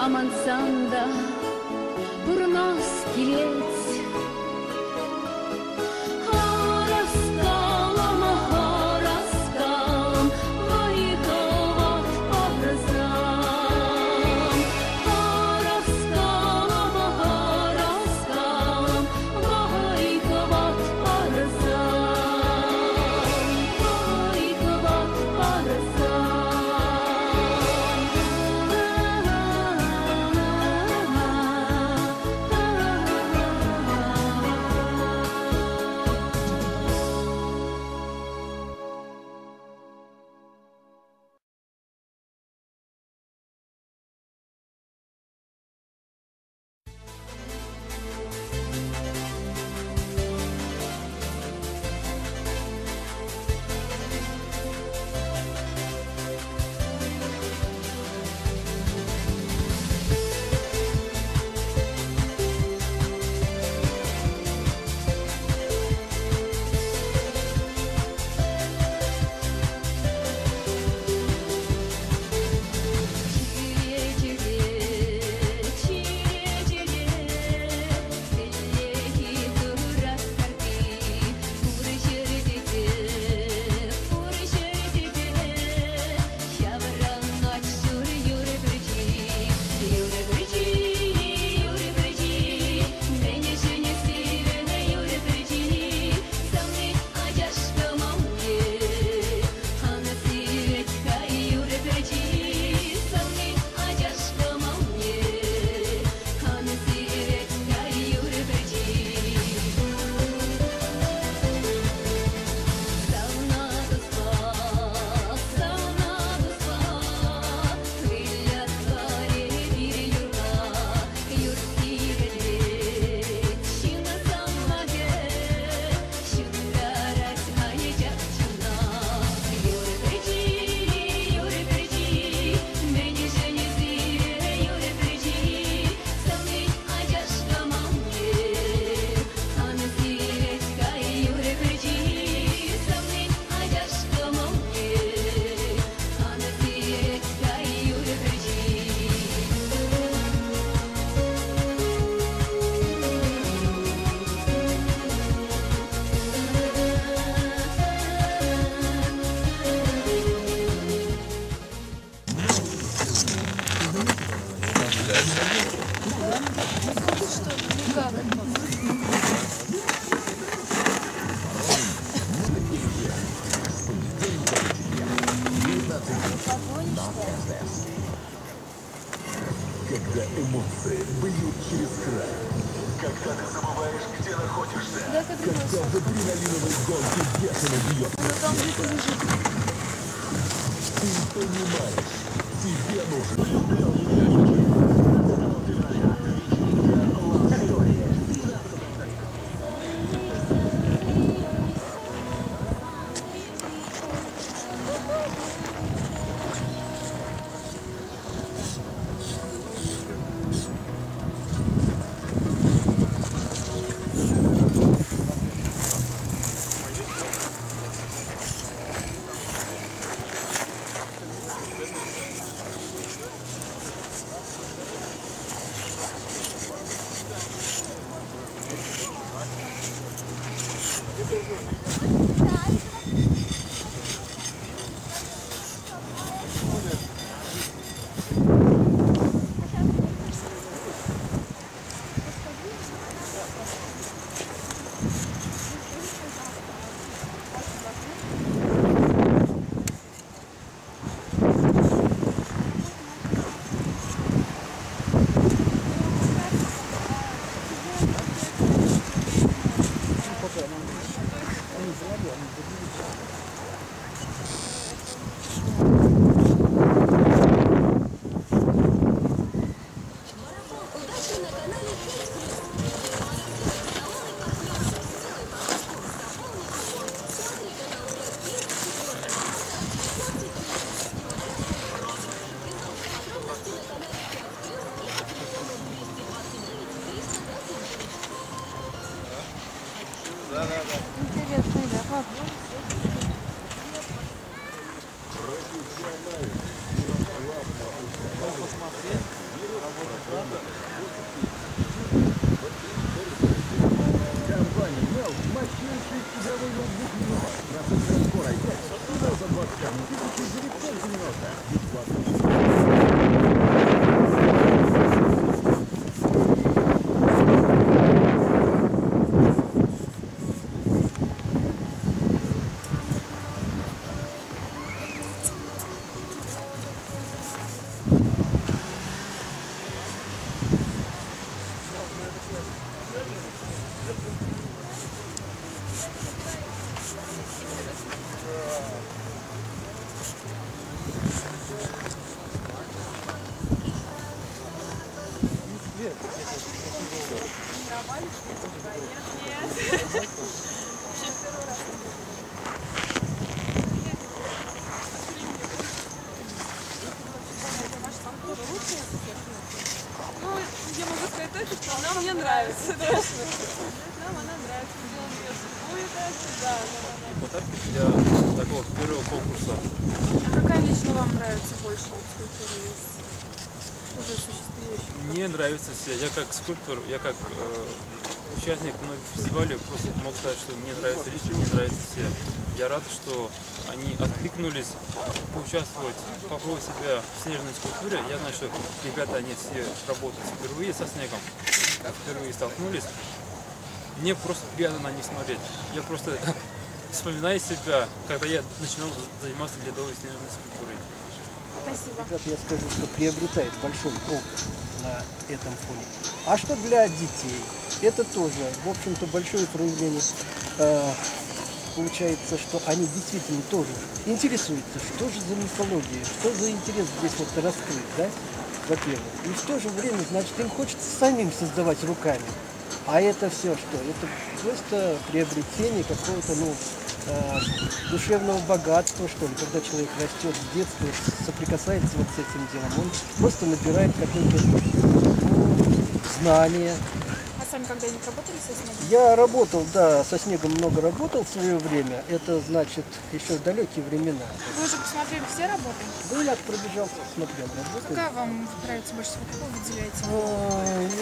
Amansanda burnos kilit Haraskalam, haraskalam Vaikovat parazam Haraskalam, haraskalam Vaikovat parazam Vaikovat parazam Когда эмоции бьют через край. Когда ты забываешь, где находишься. Когда в адреналиновой гонке бешено бьет. Ты понимаешь, тебе нужно. Интересный, да, класс. Компания Mel – мощнейший игровой ноутбук мира. Процессор Core i5 всего за 27 990. Бесплатно. Ну, я могу сказать точно, что она мне нравится. Нам она нравится. Делаем ее судьбу и дальше, да. Подарки для такого первого конкурса. А какая лично вам нравится больше скульптура из уже существующих? Мне нравится все. Я как скульптор, я как участник многих фестивалей просто могу сказать, что мне нравится лично, мне нравятся все. Я рад, что они откликнулись поучаствовать, попробовать себя в снежной скульптуре. Я знаю, что ребята, они все работают впервые со снегом, впервые столкнулись. Мне просто приятно на них смотреть. Я просто вспоминаю себя, когда я начинал заниматься ледовой снежной скульптурой. Спасибо. Ребят, я скажу, что приобретает большой опыт на этом фоне. А что для детей? Это тоже, в общем-то, большое проявление. Получается, что они действительно тоже интересуются, что же за мифология, что за интерес здесь вот раскрыт, да, во-первых. И в то же время, значит, им хочется самим создавать руками. А это все что? Это просто приобретение какого-то, ну, душевного богатства, что ли, когда человек растет с детства, соприкасается вот с этим делом, он просто набирает какое-то знание. А сами когда-нибудь работали со снегом? Я работал, да, со снегом много работал в свое время, это значит еще в далекие времена. Вы уже посмотрели все работы? Ну, я пробежался, смотрел работы. Какая вам нравится больше всего? Какую выделяете?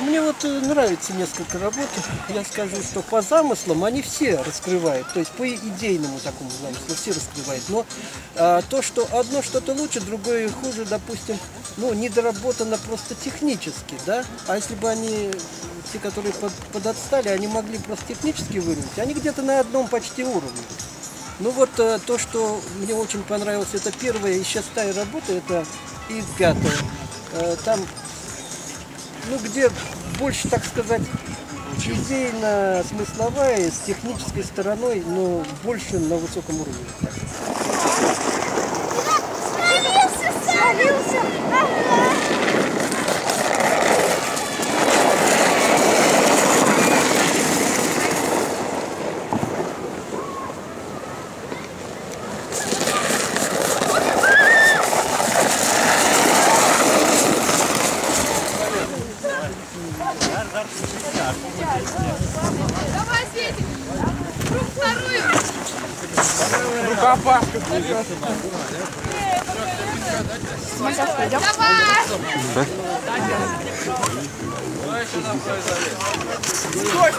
Мне вот нравится несколько работ. Я скажу, что по замыслам они все раскрывают, то есть по идейному такому замыслу все раскрывают. Но то, что одно что-то лучше, другое хуже, допустим, ну, недоработано просто технически, да? А если бы они, те, которые подотстали, они могли просто технически выровнять, они где-то на одном почти уровне. Ну вот то, что мне очень понравилось, это первая и шестая работа, это и пятая. Там, ну, где больше, так сказать, идейно-смысловая, с технической стороной, но больше на высоком уровне. Свалился! Давай, Светик! Руку вторую! Рукопашка! Мы сейчас пойдем. Давай!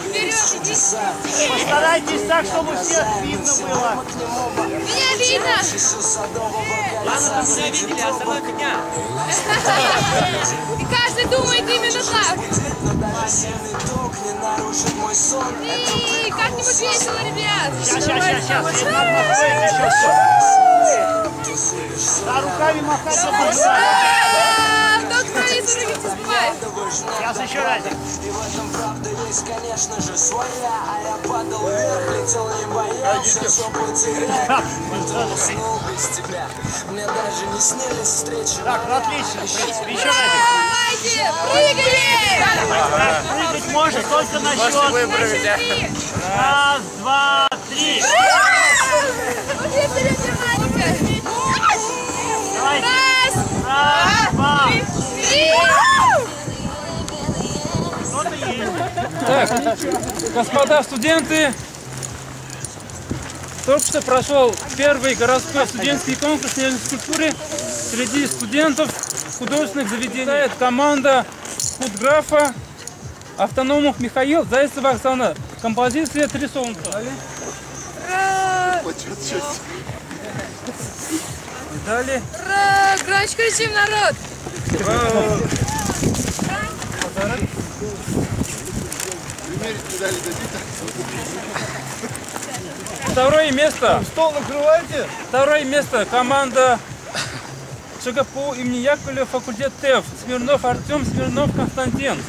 Вперед, иди! Постарайтесь так, чтобы всех видно было. Меня видно! Ладно, вы меня видели, остальное фигня. И каждый думает именно так. И как-нибудь весело, ребят. Сейчас. Да, руками махать Кто говорит, руки не забывает. Сейчас еще разик. И в этом правда есть, конечно же, своя. А я падал вверх, летел не боясь. Так, ну отлично, в принципе, еще разик. Прыгать может только на счет. Раз, два, три. Давайте. Раз, два, три. Что-то есть. Так, господа студенты, только что прошел первый городской студенческий конкурс снежной скульптуры среди студентов художественных заведений. Команда худграфа Автономов Михаил, Зайцева Оксана. Композиция «Три солнца». Далее. Ура! Громче кричим, народ! Второе место. Стол накрывайте. Второе место. Команда ЧГПУ имени Яковлева, факультет ТЭФ. Смирнов Артем, Смирнов Константин.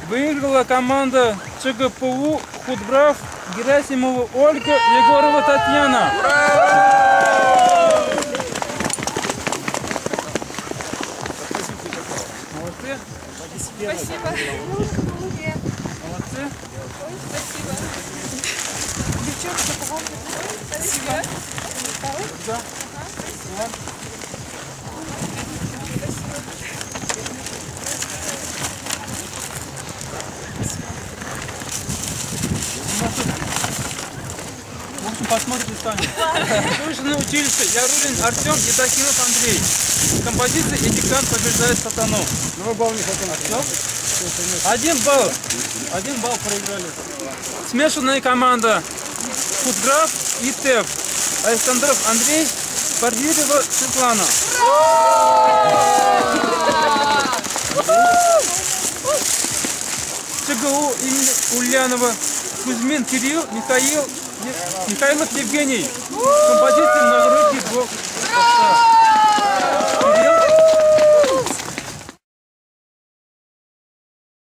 Выиграла команда ЧГПУ худграф Герасимова Ольга, Егорова Татьяна. Молодцы. Спасибо. Молодцы. Спасибо. Девчонки, спасибо. Да. В общем, посмотрите сами. Художественное училище Ярулин Артем и Тахинов Андрей. Композиция «Этикан побеждает сатану». Ну, балл не хотел. 1 балл. 1 балл проиграли. Смешанная команда худграф и ТЭФ. Александров Андрей, Парвилева Светлана. ЧГУ имени Ульянова, Кузьмин Кирилл, Михаилов Евгений. Композиция «Многорукий бог».